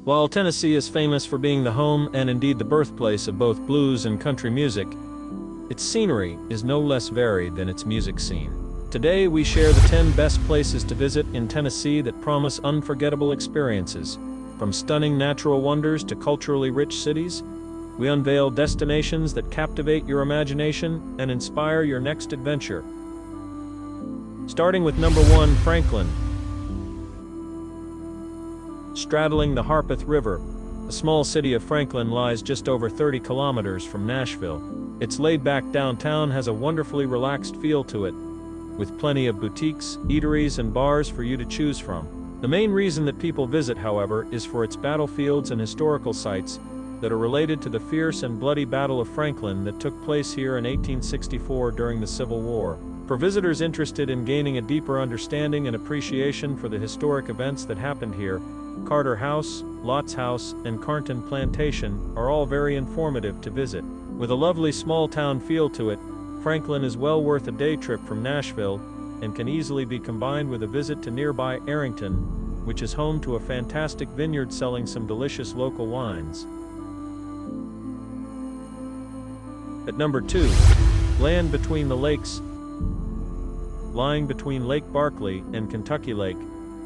While Tennessee is famous for being the home and indeed the birthplace of both blues and country music, its scenery is no less varied than its music scene. Today we share the 10 best places to visit in Tennessee that promise unforgettable experiences. From stunning natural wonders to culturally rich cities, we unveil destinations that captivate your imagination and inspire your next adventure. Starting with number 1, Franklin. Straddling the Harpeth River, the small city of Franklin lies just over 30 kilometers from Nashville. Its laid-back downtown has a wonderfully relaxed feel to it, with plenty of boutiques, eateries, and bars for you to choose from. The main reason that people visit, however, is for its battlefields and historical sites that are related to the fierce and bloody Battle of Franklin that took place here in 1864 during the Civil War. For visitors interested in gaining a deeper understanding and appreciation for the historic events that happened here, Carter House, Lott's House, and Carnton Plantation are all very informative to visit. With a lovely small-town feel to it, Franklin is well worth a day trip from Nashville and can easily be combined with a visit to nearby Arrington, which is home to a fantastic vineyard selling some delicious local wines. At number 2, Land Between the Lakes. Lying between Lake Barkley and Kentucky Lake,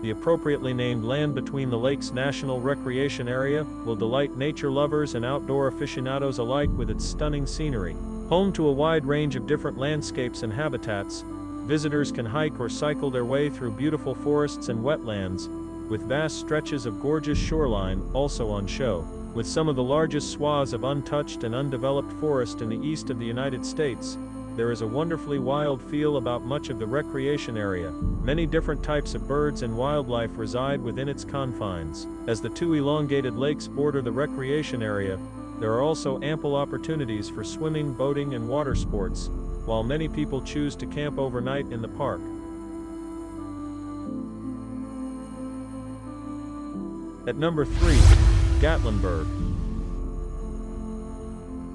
the appropriately named Land Between the Lakes National Recreation Area will delight nature lovers and outdoor aficionados alike with its stunning scenery. Home to a wide range of different landscapes and habitats, visitors can hike or cycle their way through beautiful forests and wetlands, with vast stretches of gorgeous shoreline also on show. With some of the largest swaths of untouched and undeveloped forest in the east of the United States, there is a wonderfully wild feel about much of the recreation area. Many different types of birds and wildlife reside within its confines. As the two elongated lakes border the recreation area, there are also ample opportunities for swimming, boating, and water sports, while many people choose to camp overnight in the park. At number 3, Gatlinburg.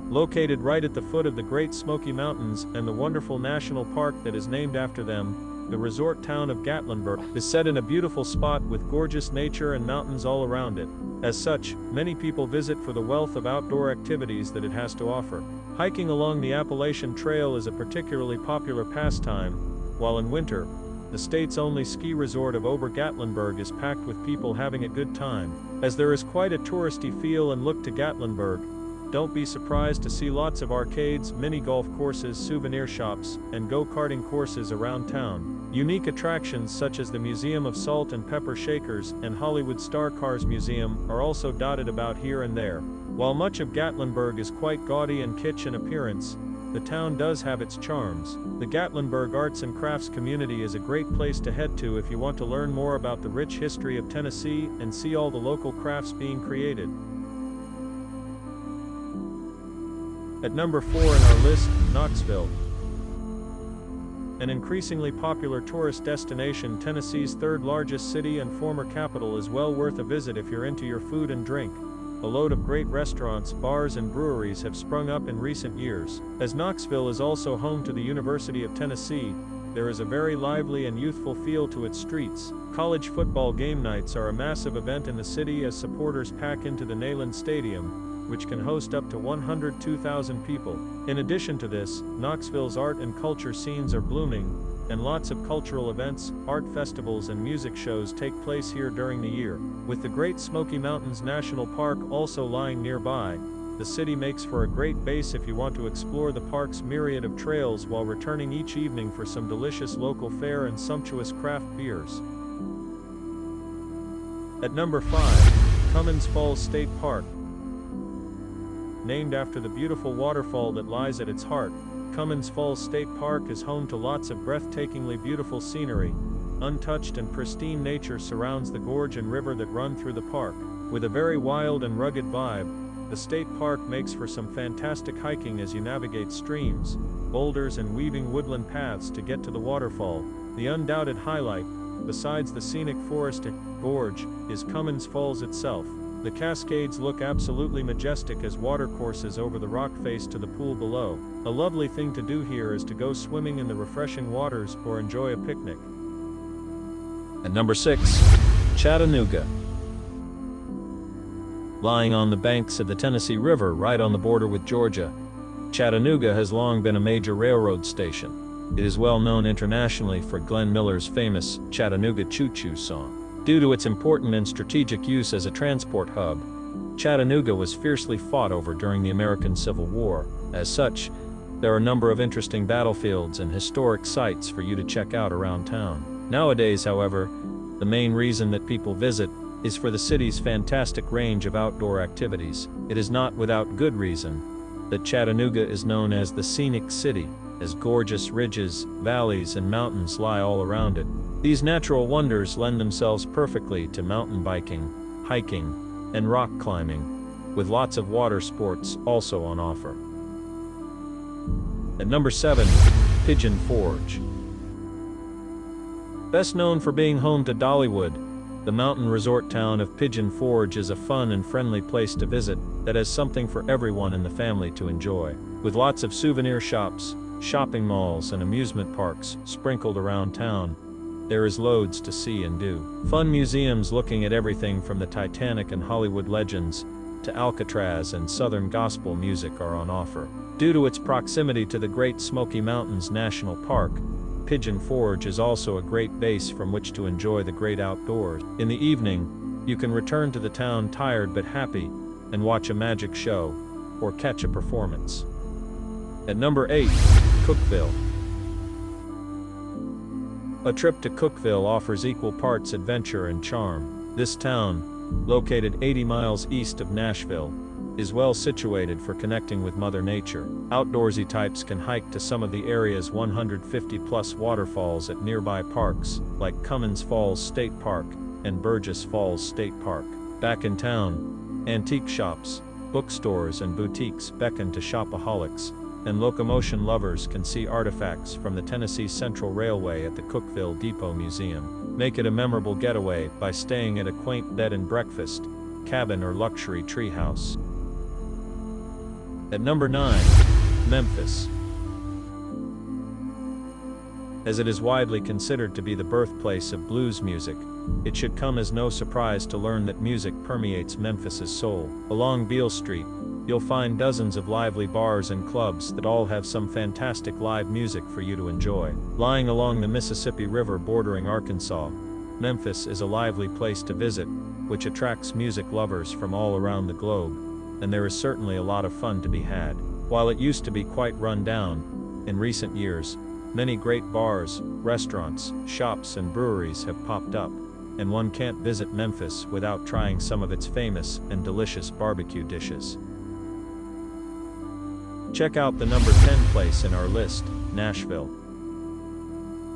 Located right at the foot of the Great Smoky Mountains and the wonderful national park that is named after them, the resort town of Gatlinburg is set in a beautiful spot with gorgeous nature and mountains all around it. As such, many people visit for the wealth of outdoor activities that it has to offer. Hiking along the Appalachian Trail is a particularly popular pastime, while in winter, the state's only ski resort of Ober-Gatlinburg is packed with people having a good time. As there is quite a touristy feel and look to Gatlinburg, don't be surprised to see lots of arcades, mini-golf courses, souvenir shops, and go-karting courses around town. Unique attractions such as the Museum of Salt and Pepper Shakers and Hollywood Star Cars Museum are also dotted about here and there. While much of Gatlinburg is quite gaudy and kitsch in appearance, the town does have its charms. The Gatlinburg Arts and Crafts community is a great place to head to if you want to learn more about the rich history of Tennessee and see all the local crafts being created. At number 4 in our list, Knoxville. An increasingly popular tourist destination, Tennessee's third largest city and former capital is well worth a visit if you're into your food and drink. A load of great restaurants, bars, and breweries have sprung up in recent years. As Knoxville is also home to the University of Tennessee, there is a very lively and youthful feel to its streets. College football game nights are a massive event in the city as supporters pack into the Neyland Stadium, which can host up to 102,000 people. In addition to this, Knoxville's art and culture scenes are blooming, and lots of cultural events, art festivals, and music shows take place here during the year. With the Great Smoky Mountains National Park also lying nearby, the city makes for a great base if you want to explore the park's myriad of trails while returning each evening for some delicious local fare and sumptuous craft beers. At number 5, Cummins Falls State Park. Named after the beautiful waterfall that lies at its heart, Cummins Falls State Park is home to lots of breathtakingly beautiful scenery. Untouched and pristine nature surrounds the gorge and river that run through the park. With a very wild and rugged vibe, the state park makes for some fantastic hiking as you navigate streams, boulders, and weaving woodland paths to get to the waterfall. The undoubted highlight, besides the scenic forest and gorge, is Cummins Falls itself. The Cascades look absolutely majestic as water courses over the rock face to the pool below. A lovely thing to do here is to go swimming in the refreshing waters or enjoy a picnic. At number 6, Chattanooga. Lying on the banks of the Tennessee River right on the border with Georgia, Chattanooga has long been a major railroad station. It is well known internationally for Glenn Miller's famous Chattanooga Choo Choo song. Due to its important and strategic use as a transport hub, Chattanooga was fiercely fought over during the American Civil War. As such, there are a number of interesting battlefields and historic sites for you to check out around town. Nowadays, however, the main reason that people visit is for the city's fantastic range of outdoor activities. It is not without good reason that Chattanooga is known as the Scenic City, as gorgeous ridges, valleys, and mountains lie all around it. These natural wonders lend themselves perfectly to mountain biking, hiking, and rock climbing, with lots of water sports also on offer. At number 7, Pigeon Forge. Best known for being home to Dollywood, the mountain resort town of Pigeon Forge is a fun and friendly place to visit that has something for everyone in the family to enjoy. With lots of souvenir shops, shopping malls, and amusement parks sprinkled around town, there is loads to see and do. Fun museums looking at everything from the Titanic and Hollywood legends to Alcatraz and Southern gospel music are on offer. Due to its proximity to the Great Smoky Mountains National Park, Pigeon Forge is also a great base from which to enjoy the great outdoors. In the evening, you can return to the town tired but happy and watch a magic show or catch a performance. At number 8, Cookeville. A trip to Cookeville offers equal parts adventure and charm. This town, located 80 miles east of Nashville, is well situated for connecting with Mother Nature. Outdoorsy types can hike to some of the area's 150-plus waterfalls at nearby parks, like Cummins Falls State Park and Burgess Falls State Park. Back in town, antique shops, bookstores, and boutiques beckon to shopaholics, and locomotion lovers can see artifacts from the Tennessee Central Railway at the Cookeville Depot Museum. Make it a memorable getaway by staying at a quaint bed and breakfast, cabin, or luxury treehouse. At number 9, Memphis. As it is widely considered to be the birthplace of blues music, it should come as no surprise to learn that music permeates Memphis's soul. Along Beale Street, you'll find dozens of lively bars and clubs that all have some fantastic live music for you to enjoy. Lying along the Mississippi River bordering Arkansas, Memphis is a lively place to visit, which attracts music lovers from all around the globe, and there is certainly a lot of fun to be had. While it used to be quite run down, in recent years, many great bars, restaurants, shops, and breweries have popped up, and one can't visit Memphis without trying some of its famous and delicious barbecue dishes. Check out the number 10 place in our list, Nashville.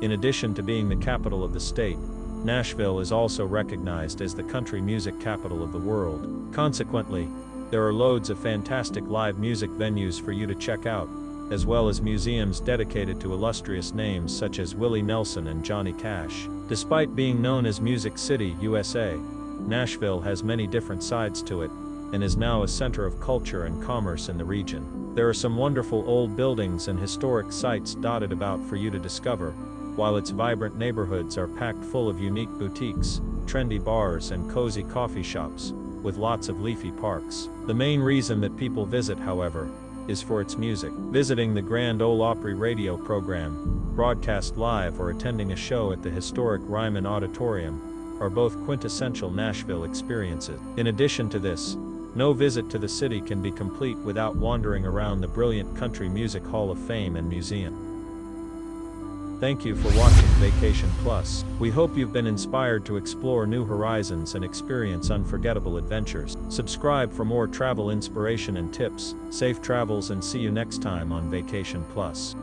In addition to being the capital of the state, Nashville is also recognized as the country music capital of the world. Consequently, there are loads of fantastic live music venues for you to check out, as well as museums dedicated to illustrious names such as Willie Nelson and Johnny Cash. Despite being known as Music City, USA, Nashville has many different sides to it, and is now a center of culture and commerce in the region. There are some wonderful old buildings and historic sites dotted about for you to discover, while its vibrant neighborhoods are packed full of unique boutiques, trendy bars, and cozy coffee shops, with lots of leafy parks. The main reason that people visit, however, is for its music. Visiting the Grand Ole Opry radio program, broadcast live, or attending a show at the historic Ryman Auditorium are both quintessential Nashville experiences. In addition to this, no visit to the city can be complete without wandering around the brilliant Country Music Hall of Fame and Museum. Thank you for watching Vacation Plus. We hope you've been inspired to explore new horizons and experience unforgettable adventures. Subscribe for more travel inspiration and tips. Safe travels, and see you next time on Vacation Plus.